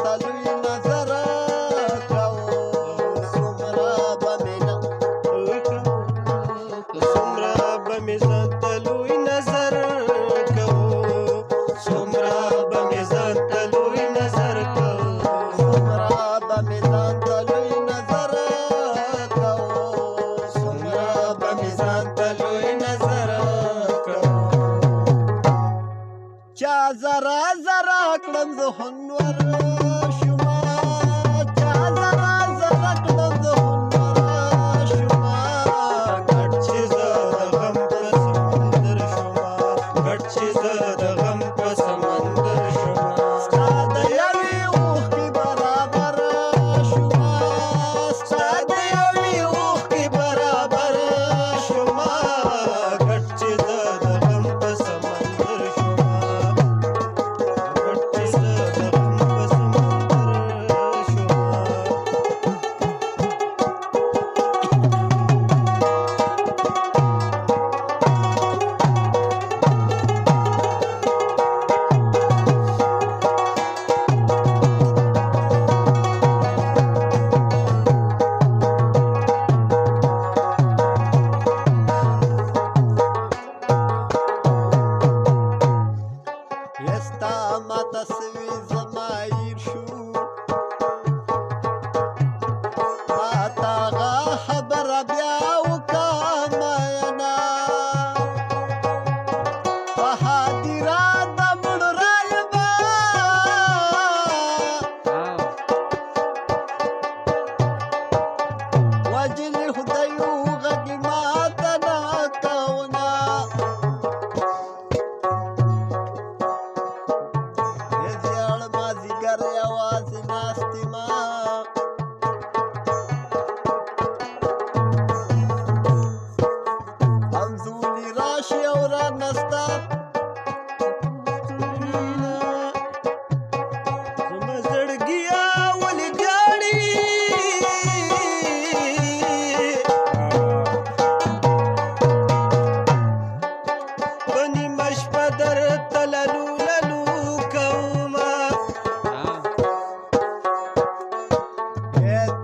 ته لوی نظر کوو څومره به مې ځان ته لوی نظر کوو څومره به مې ځان ته لوی نظر کوو څومره به مې ځان ته لوی نظر کوو څومره به مې ځان ته لوی نظر کوو چا زره زره کړم زه هنور شومه چا زره زره کړم زه هنور شومه ګډ چې زه د غم په سمندر شومه ګډ چې زه د غم په سمندر شومه ستا د یوې اوښکې برابر شومه ستا د یوې اوښکې برابر شومه ګډ چې زه د غم په سمندر شومه ستا ماته سوي زما هېر شو ماته هغه خبره بیا وکړه مینه په هدیره د مړو رایمه وجلې خدای غږ ماته نه کونه مازیګر یوازې ناست یمه همزولي راشي او رانه ستا زما زړګیه ولې ژاړي په نیمه شپه درته للو للو کومه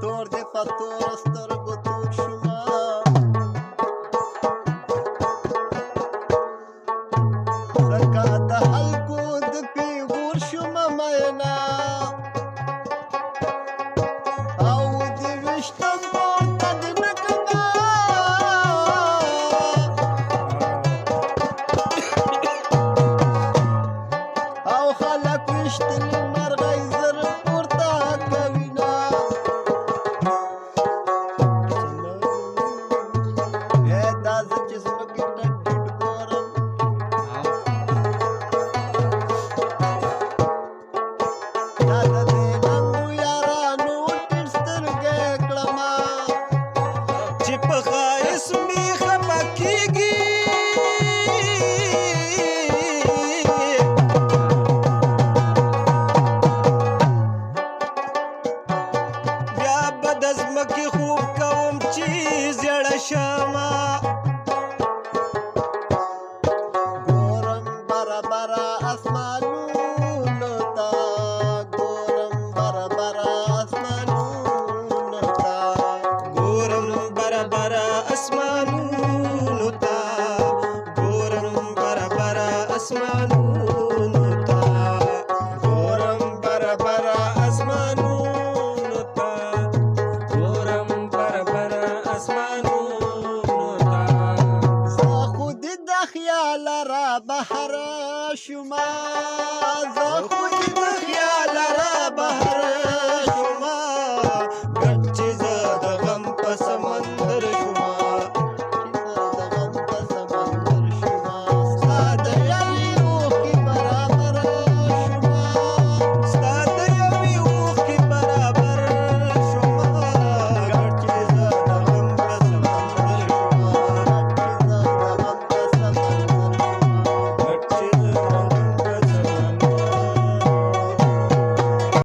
تور دې په تور سترګو تور شومه لکه د خلکو د پیغور شومه مینه او د ویشتم پورته دې نه کړمه او خلک ویشتلي مرغۍ زر پورته کوینه دا زه چې ځمکې ډک ډک ګورم دا د دې ننګو یارانو ټیټ سترګې کړمه چې په ښایست مې خفه کېږي بیا به د ځمکې خوب کوم چې زیړه شمه ګورم برابره اسمانونو ته ګورم برابره اسمانونو ته ګورم برابره اسمانونو ته ګورم برابره اسمانونو ته ګورم برابره اسمانونو ته ګورم برابره اسمانونو ته زه خو دې د خیاله را بهر شومه زه خو دې د خیاله را بهر